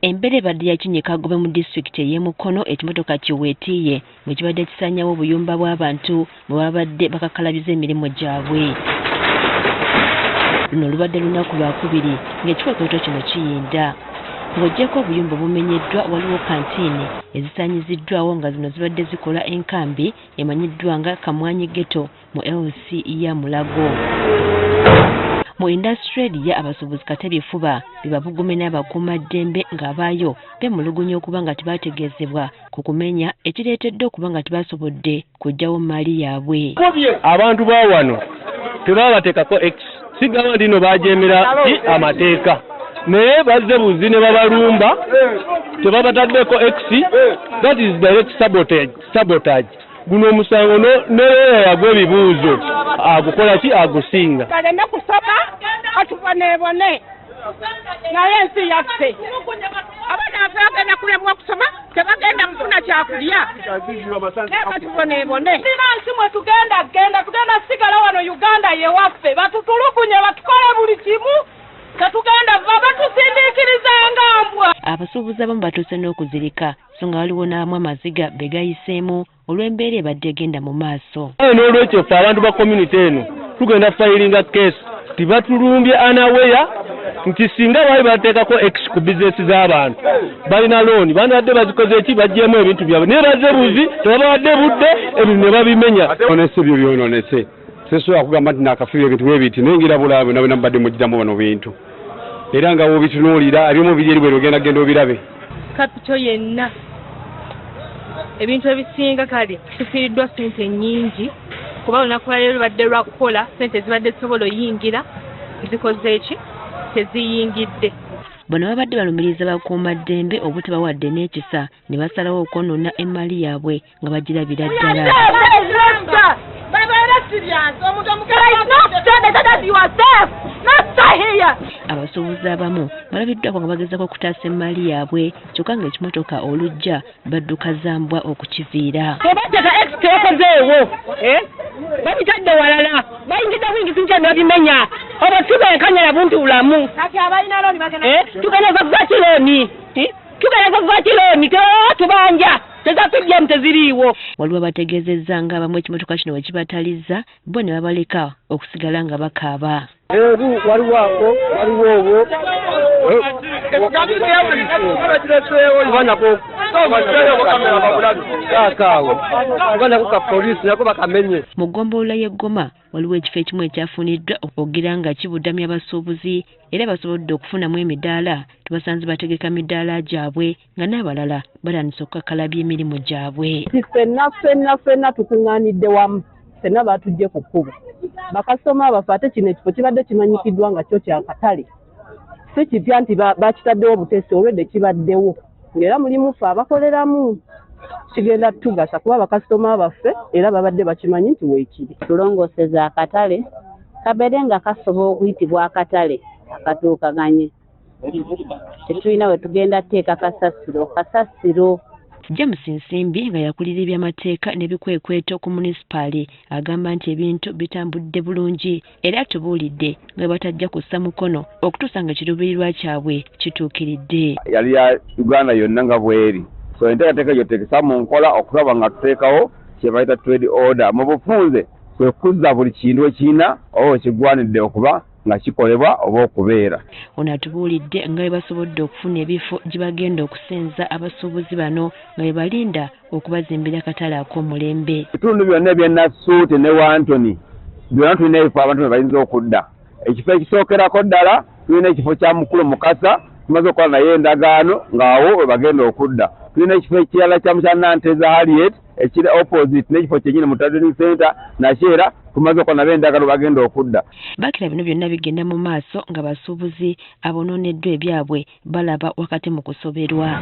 Embere badde yakinyika gobe mu district y'e Mukono ekimotoka kiweetiye mu kibadde kisanyawo obuyumba bw'abantu bwe babadde bakakalabiza emirimu gyabwe. Luno lubadde lunaku lwakubiri ng'ekikokooto kino kiyinda. Ng'oggyeko obuyumba bumenyeddwa waliwo kantiini ezisaanyiziddwawo nga zino zibadde zikola enkambi emanyiddwa nga Kamwanyi Ghetto mu LC ya Mulago. Mu indasitule ya abasuubuzi katebifuba bibabugume n'abakuumaddembe ng'abaayo bemulugunya okuba nga tebategeezebwa ku kumenya ekireetedde okuba nga tebasobodde kuggyawo maali yaabwe. Abantu ba wano tebabateekako X sigaba ndino bajeemera amateeka naye bazze buzi ne babalumba tebabataddeko X. That is direct sabotage. Guno omusango neyo yagwa ebibuuzo agukola ki agusinga kalenda kusoma katubonebone naye ensi yaffe abaana baffe bagenda kulemwa okusoma tebagenda mufuna kyakulya katubonebone sina nsi mwe tugenda sigala wano Uganda yewaffe batutulugunye batukole buli kimu katugenda batusindiikiriza ngambwa. Abasuubuzi abamu batuuse n'okuzirika so nga waliwo n'abamu amaziga be gayiseemu olw'embeera ebadde egenda mu maaso. N'olwekyo ffe abantu ba community eno tugenda filinga case tibatulumbye anaweya nti singa baali bateekako X ku bizinesi z'abantu balina looni bandibadde bazikoze eki baggyemu ebintu byabwe naye bazze buzi tebabawadde budde ebintu ne babimenya. Onese byo byononese sesobola kugamba nti naakafiira ebintu bwebiti naye ngira bulabe nabwe mbadde mugiramu bano bintu era nga wobitunuulira ebimu biri eri bwe ogenda obirabe. Kapito yenna ebintu ebisinga kale tufiiriddwa ssente nnyingi kuba olunaku lwaleero lubadde lwa kukola ssente zibadde zisobola oyingira zikoze eki teziyingidde. Bano babadde balumiriza bakuumaddembe obutabawadde n'ekisa ne basalawo okwonoona emmaali yaabwe nga bagirabira ddala. Abasuubuzi abamu balabiddwako nga bagezaako okutaasa emmaali yaabwe kyokka ng'ekimotoka olujja badduka zambwa okukiviira. Tebateeka X tekozeewo babitadde walala bayingidde buyingizi nkya ne babimenya oba tubenkanyala buntu bulamu tugeneza kuva kilooni tubanja tezatujjamu teziriiwo. Waliwo abategeezezza nga abamu ekimotoka kino bwe kibatalizza bo ne babaleka okusigala nga bakaaba. Waliwo obwo mu ggombolola y'eggoma waliwo ekifo ekimu ekyafuniddwa okugira nga kibuddamya abasuubuzi era basobodde okufunamu emidaala tubasanze bategeka midaala gyabwe nga n'abalala balanisa okukakalabya emirimu gyabwe. Ffenna tukuŋŋaanidde wamu ffenna batujje ku kkubo bakasoma abafe ate kino ekifo kibadde kimanyikiddwa nga kyo kyakatale si kipya nti bakitaddewo obuteesi olwedde kibaddewo ng'era mulimu ffe abakoleramu kigenda tugasa kuba bakasitoma baffe era babadde bakimanyi nti weekiri. Tulongooseza akatale kabeere nga kasobola okuyitibwa akatale akatuukaganye tetulina we tugenda teeka kasasiro. James Nsimbi nga yakulira ebyamateeka n'ebikwekweto ku munisipaali agamba nti ebintu bitambudde bulungi era tubuulidde nga batajja kussa mukono okutuusa nga kiruubirirwa kyabwe kituukiridde. Yali ya Uganda yonna nga bweri so enteekateeka gyoteekesa mu nkola okulaba nga tuteekawo kye bayita trade order mu bufunze kwe kuzza buli kintu ekirina oba ekigwanidde okuba nga kikolebwa oba okubeera. Ono atubuulidde nga bwe basobodde okufuna ebifo gye bagenda okusenza abasuubuzi bano nga bwe balinda okubazimbira akatale ak'omulembe. Ebitundu byonna eby'Nassuute ne Wantoni byonna tulina ebifo abantu bye bayinza okudda. Ekifo ekisookerako ddala tulina ekifo kya Mukulu Mukasa tumaze okukola naye endagaano ng'awo we bagenda okudda. Tulina ekifo ekirala kya Mukyannanteza Harriet ekiri opposite n'ekifo kyennyini mu Trading Center nakyo era tumaze okukola nabo endagaano bagenda okudda. Bakira bino byonna bigenda mu maaso nga basuubuzi abonooneddwa ebyabwe balaba wakati mu kusoberwa.